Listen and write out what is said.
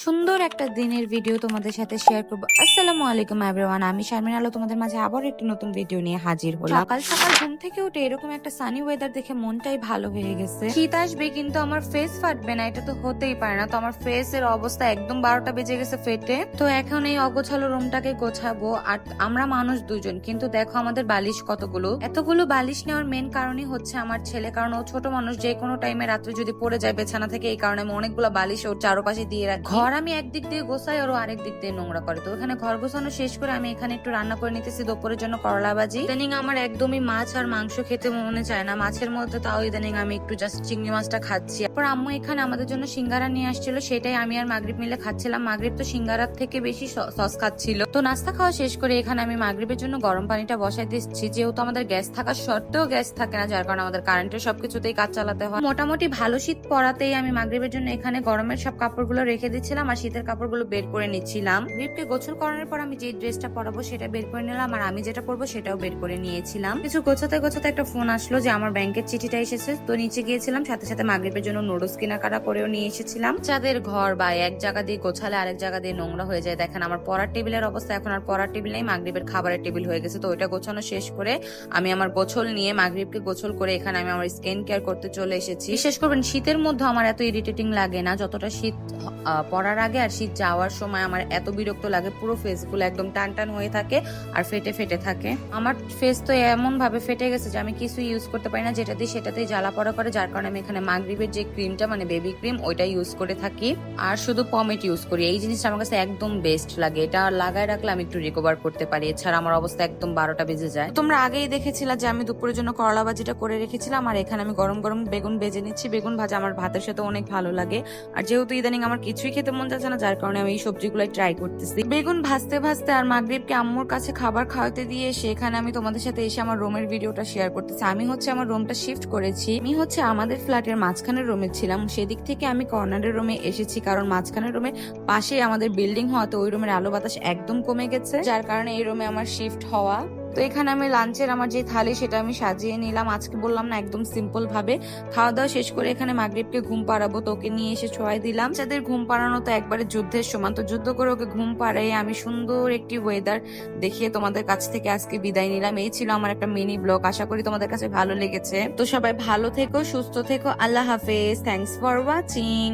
সুন্দর একটা দিনের ভিডিও তোমাদের সাথে শেয়ার করবো। আসসালামু আলাইকুম এভরিওয়ান, আমি শারমিন আলো তোমাদের মাঝে আবার একটি নতুন ভিডিও নিয়ে হাজির হলাম। সকাল সকাল ঘুম থেকে উঠে এরকম একটা সানি ওয়েদার দেখে মনটাই ভালো হয়ে গেছে। শীত আসবে কিন্তু আমার ফেস ফাটবে না, এটা তো হতেই পারে না। তো আমার ফেস এর অবস্থা একদম 12টা বেজে গেছে ফেটে। তো এখন এই অগোছালো রুমটাকে গোছাবো। আর আমরা মানুষ দুজন, কিন্তু দেখো আমাদের বালিশ কতগুলো। এতগুলো বালিশ নেওয়ার মেন কারণই হচ্ছে আমার ছেলে, কারণ ও ছোট মানুষ, যে কোনো টাইমে রাত্রে যদি পড়ে যায় বিছানা থেকে, এই কারণে আমি অনেকগুলো বালিশ ওর চারপাশে দিয়ে রাখি। ঘর আমি একদিক দিয়ে গোছাই, ওর আরেক দিক দিয়ে নোংরা করে। তো এখানে ঘর গোছানো শেষ করে আমি এখানে একটু রান্না করে নিতেছি দুপুরের জন্য করলা ভাজি। ইদানিং আমার একদমই মাছ আর মাংস খেতে মনে চায় না, মাছের মধ্যে তাও ইদানিং আমি একটু জাস্ট চিংড়ি মাছটা খাচ্ছি। তারপর আম্মু এখানে আমাদের জন্য সিঙ্গারা নিয়ে আসছিল, সেটাই আমি আর মাগরিব মিলে খাচ্ছিলাম। মাগরিব তো সিঙ্গারার থেকে বেশি সস খাচ্ছিল। তো নাস্তা খাওয়া শেষ করে এখানে আমি মাগরিবের জন্য গরম পানিটা বসাই দিচ্ছি। যেহেতু আমাদের গ্যাস থাকা সত্ত্বেও গ্যাস থাকে না, যার কারণে আমাদের কারেন্টের সবকিছুতেই কাজ চালাতে হয়। মোটামুটি ভালো শীত পড়াতেই আমি মাগরিবের জন্য এখানে গরমের সব কাপড়গুলো রেখে দিচ্ছিলাম আর শীতের কাপড়গুলো বের করে নিচ্ছিলাম। রিপকে গোসল করানোর পর আমি যে ড্রেসটা পরাবো সেটা বের করে নিলাম, আর আমি যেটা পরবো সেটাও বের করে নিয়েছিলাম। কিছু গোছাতে গোছাতে একটা ফোন আসলো যে আমার ব্যাংকের চিঠিটা এসেছে। তো নিচে গিয়েছিলাম, সাথে সাথে মাগরিবের জন্য নুডলস কেনাকাটা করেও নিয়ে এসেছিলাম। যাদের ঘর বা এক জায়গা দিয়ে গোছালে আরেক জায়গা দিয়ে নোংরা হয়ে যায়। দেখেন আমার পড়ার টেবিলের অবস্থা, এখন আর পড়ার টেবিল নেই, মাগরিবের খাবারের টেবিল হয়ে গেছে। তো ওইটা গোছানো শেষ করে আমি আমার গোছল নিয়ে মাগরিবকে গোছল করে এখানে আমি আমার স্কিন কেয়ার করতে চলে এসেছি। বিশেষ করবেন শীতের মধ্যে আমার এত ইরিটেটিং লাগে না যতটা শীত পড়ার আগে আর শীত যাওয়ার সময় আমার এত বিরক্ত লাগে। পুরো ফেস গুলো একদম টান টান হয়ে থাকে আর ফেটে ফেটে থাকে। আমার ফেস তো এমন ভাবে ফেটে গেছে যে আমি কিছু ইউজ করতে পারি না, যেটা দিয়ে সেটাতেই জ্বালা পড়া করে, যার কারণে আমি এখানে মাগরিবের যে ক্রিমটা মানে বেবি ক্রিম ওইটা ইউজ করে থাকি আর শুধু পমেট ইউজ করি। এই জিনিসটা আমার কাছে একদম বেস্ট লাগে, এটা লাগায় রাখলে আমি একটু রিকভার করতে পারি। এছাড়া আমার অবস্থা একদম 12টা বেজে যায়। তোমরা আগেই দেখেছিলা যে আমি দুপুরের জন্য করলা ভাজিটা করে রেখেছিলাম, আর এখানে আমি গরম গরম বেগুন ভেজে নিচ্ছি। বেগুন ভাজা আমার ভাতের সাথে অনেক ভালো লাগে, আর যেহেতু ইদানিং আমার কিছুই খেতে মন যাচ্ছে না, যার কারণে আমি এই সবজিগুলাই ট্রাই করতেছি। বেগুন ভাজতে ভাজতে আর মাগরিবকে আম্মুর কাছে খাবার খাওয়াতে দিয়ে সেখানে আমি তোমাদের সাথে এসে আমার রুমের ভিডিওটা শেয়ার করতেছি। আমি হচ্ছে আমার রুমটা শিফট করেছি। আমি হচ্ছে আমাদের ফ্ল্যাটের মাঝখানের রুমে ছিলাম, সেদিক থেকে আমি কর্নারের রুমে এসেছি, কারণ মাঝখানের রুমের পাশে আমাদের বিল্ডিং হওয়াতে ওই রুমের আলো বাতাস একদম কমে গেছে, যার কারণে এই রুমে আমার শিফট হওয়া। তো এখানে আমি লাঞ্চের আমার যে থালি সেটা আমি সাজিয়ে নিলাম। আজকে বললাম না একদম সিম্পল ভাবে খাওয়া দাওয়া শেষ করে এখানে মাগরিবকে ঘুম পাড়াবো, তো ওকে নিয়ে এসে শোয়াই দিলাম। যাদের ঘুম পাড়ানো তো একবারে যুদ্ধের সমান, তো যুদ্ধ করে ওকে ঘুম পাড়াই আমি সুন্দর একটি ওয়েদার দেখিয়ে তোমাদের কাছ থেকে আজকে বিদায় নিলাম। এই ছিল আমার একটা মিনি ব্লগ, আশা করি তোমাদের কাছে ভালো লেগেছে। তো সবাই ভালো থেকো, সুস্থ থেকো, আল্লাহ হাফেজ, থ্যাংকস ফর ওয়াচিং।